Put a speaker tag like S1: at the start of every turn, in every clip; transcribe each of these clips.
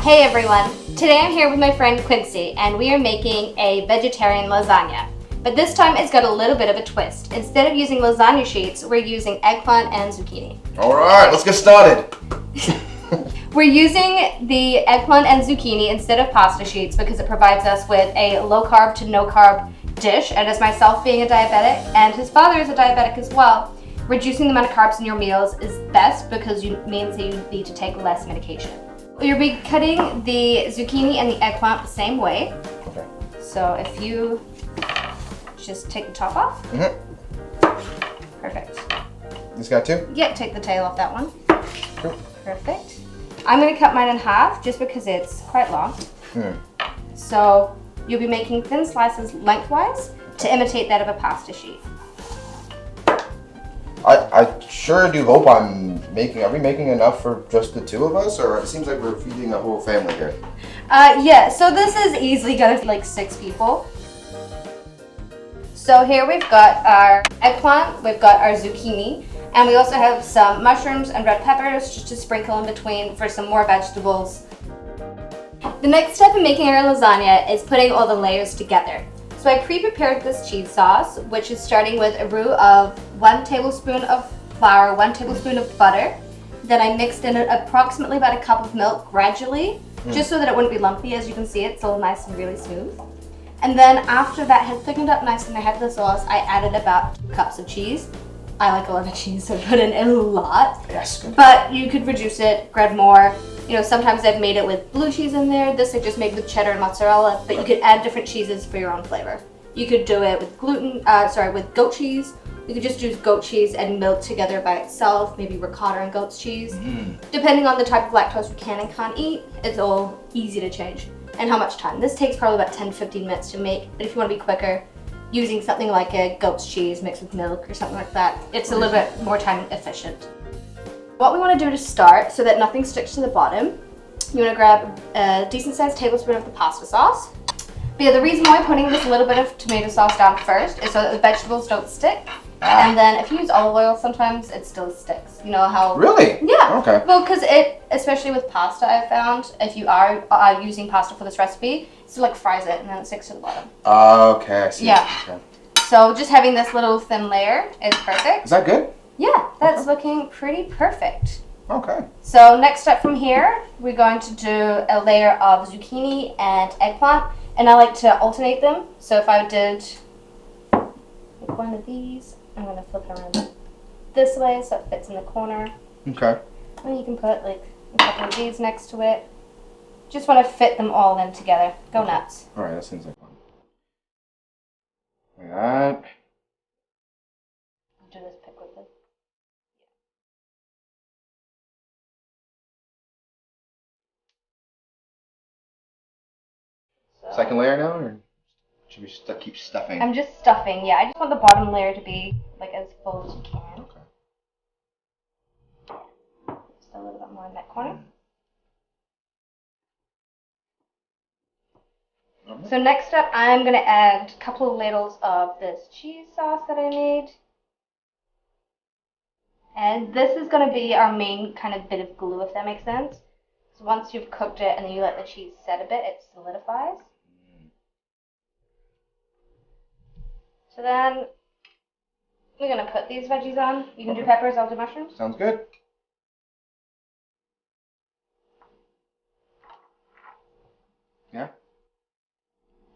S1: Hey everyone! Today I'm here with my friend Quincy and we are making a vegetarian lasagna. But this time it's got a little bit of a twist. Instead of using lasagna sheets, we're using eggplant and zucchini.
S2: Alright, let's get started!
S1: We're using the eggplant and zucchini instead of pasta sheets because it provides us with a low carb to no carb dish, and as myself being a diabetic and his father is a diabetic as well, reducing the amount of carbs in your meals is best because it means that you need to take less medication. You'll be cutting the zucchini and the eggplant the same way.
S2: Okay.
S1: So if you just take the top off.
S2: Mm-hmm.
S1: Perfect.
S2: This guy too?
S1: Yeah, take the tail off that one.
S2: Cool.
S1: Perfect. I'm going to cut mine in half just because it's quite long. So you'll be making thin slices lengthwise to imitate that of a pasta sheet.
S2: I sure do hope are we making enough for just the two of us, or it seems like we're feeding a whole family here?
S1: Yeah, so this is easily gonna be like 6 people. So here we've got our eggplant, we've got our zucchini, and we also have some mushrooms and red peppers just to sprinkle in between for some more vegetables. The next step in making our lasagna is putting all the layers together. So I pre-prepared this cheese sauce, which is starting with a roux of 1 tablespoon of flour, 1 tablespoon of butter. Then I mixed in approximately about a cup of milk gradually, just so that it wouldn't be lumpy. As you can see, it's all nice and really smooth. And then after that had thickened up nice and I had the sauce, I added about 2 cups of cheese. I like a lot of cheese, so I put in a lot.
S2: Yes.
S1: But you could reduce it, grab more. You know, sometimes I've made it with blue cheese in there. This I just made with cheddar and mozzarella, but you could add different cheeses for your own flavor. You could do it with with goat cheese. You could just use goat cheese and milk together by itself, maybe ricotta and goat's cheese. Depending on the type of lactose you can and can't eat, it's all easy to change. And how much time. This takes probably about 10 to 15 minutes to make, but if you want to be quicker, using something like a goat's cheese mixed with milk or something like that, it's a little bit more time efficient. What we want to do to start, so that nothing sticks to the bottom, you want to grab a decent sized tablespoon of the pasta sauce. But yeah, the reason why I'm putting this little bit of tomato sauce down first is so that the vegetables don't stick. And then if you use olive oil, sometimes it still sticks. You know how?
S2: Really?
S1: Yeah.
S2: Okay.
S1: Well, because especially with pasta, I've found, if you are using pasta for this recipe, it still like fries it and then it sticks to the bottom.
S2: Okay, I see.
S1: Yeah.
S2: Okay.
S1: So just having this little thin layer is perfect.
S2: Is that good?
S1: Yeah, that's looking pretty perfect.
S2: Okay.
S1: So next up from here, we're going to do a layer of zucchini and eggplant, and I like to alternate them. So if I did like one of these, I'm going to flip it around this way so it fits in the corner.
S2: Okay.
S1: And you can put like a couple of these next to it. Just want to fit them all in together. Go nuts.
S2: Alright, that seems like fun. Like that.
S1: Do this pick with it. So,
S2: Second layer now, or should we keep stuffing?
S1: I'm just stuffing, yeah. I just want the bottom layer to be like as full as you can.
S2: Okay.
S1: Just a little bit more in that corner. So next up, I'm going to add a couple of ladles of this cheese sauce that I made. And this is going to be our main kind of bit of glue, if that makes sense. So once you've cooked it and then you let the cheese set a bit, it solidifies. So then we're going to put these veggies on. You can do peppers, I'll do mushrooms.
S2: Sounds good. Yeah?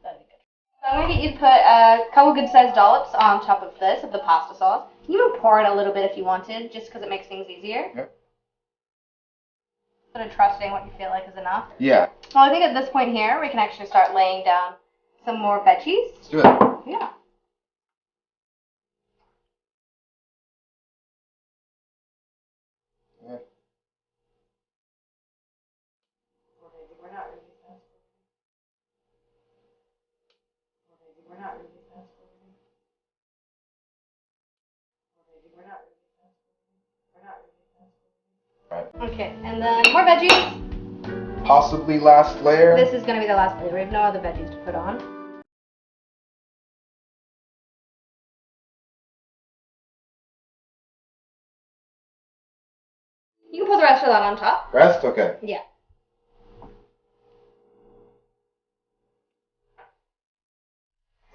S1: That'd be good. So I'm going to get you to put a couple good sized dollops on top of this, of the pasta sauce. You can even pour it a little bit if you wanted, just because it makes things easier.
S2: Yep.
S1: Sort of trusting what you feel like is enough.
S2: Yeah.
S1: Well, I think at this point here, we can actually start laying down some more veggies.
S2: Let's do it.
S1: Yeah.
S2: Yeah. Right.
S1: Okay, and then more veggies.
S2: Possibly last layer.
S1: This is going to be the last layer. We have no other veggies to put on. You can put the rest of that on top.
S2: Rest? Okay.
S1: Yeah.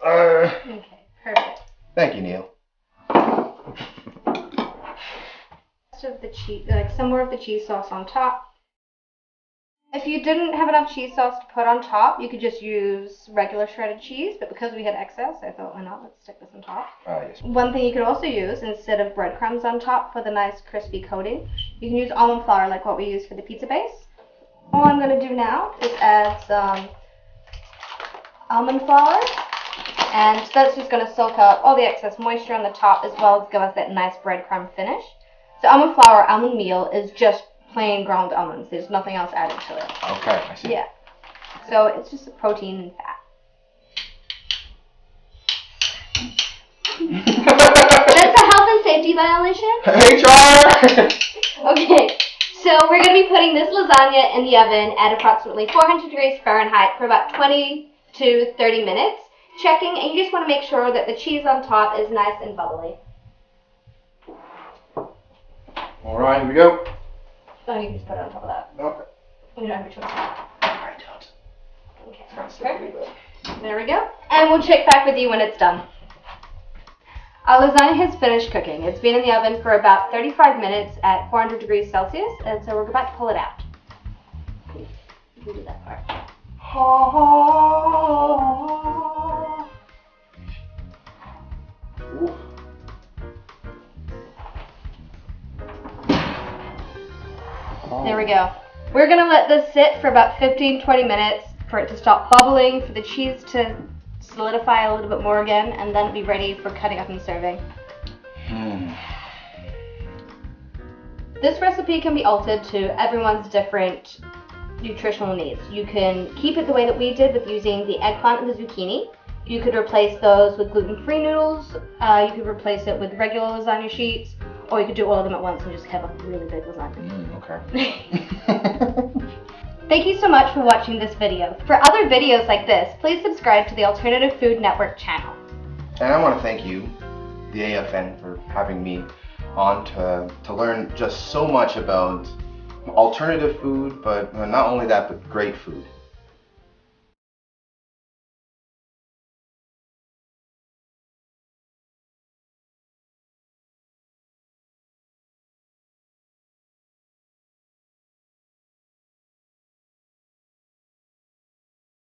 S1: Okay, perfect.
S2: Thank you, Neal.
S1: Of the cheese, like some more of the cheese sauce on top. If you didn't have enough cheese sauce to put on top, you could just use regular shredded cheese, but because we had excess, I thought, why not? Let's stick this on top.
S2: Yes.
S1: One thing you could also use, instead of breadcrumbs on top for the nice crispy coating, you can use almond flour like what we use for the pizza base. All I'm going to do now is add some almond flour, and that's just going to soak up all the excess moisture on the top as well as give us that nice breadcrumb finish. So almond flour, almond meal is just plain ground almonds. There's nothing else added to it.
S2: Okay, I see.
S1: Yeah. So it's just protein and fat. That's a health and safety violation.
S2: HR!
S1: Okay. So we're going to be putting this lasagna in the oven at approximately 400 degrees Fahrenheit for about 20 to 30 minutes. Checking, and you just want to make sure that the cheese on top is nice and bubbly.
S2: Alright, here we go.
S1: Oh, you can just put it on top of that.
S2: Okay.
S1: You don't have a choice.
S2: I don't.
S1: Okay, perfect. There we go. And we'll check back with you when it's done. Our lasagna has finished cooking. It's been in the oven for about 35 minutes at 400 degrees Celsius, and so we're about to pull it out. You can do that part.
S2: Ooh.
S1: There we go. We're going to let this sit for about 15-20 minutes for it to stop bubbling, for the cheese to solidify a little bit more again, and then be ready for cutting up and serving. This recipe can be altered to everyone's different nutritional needs. You can keep it the way that we did with using the eggplant and the zucchini. You could replace those with gluten-free noodles. You could replace it with regular lasagna sheets, or you could do all of them at once and just have a really big lasagna.
S2: Okay.
S1: Thank you so much for watching this video. For other videos like this, please subscribe to the Alternative Food Network channel.
S2: And I want to thank you, the AFN, for having me on to learn just so much about alternative food, but not only that, but great food.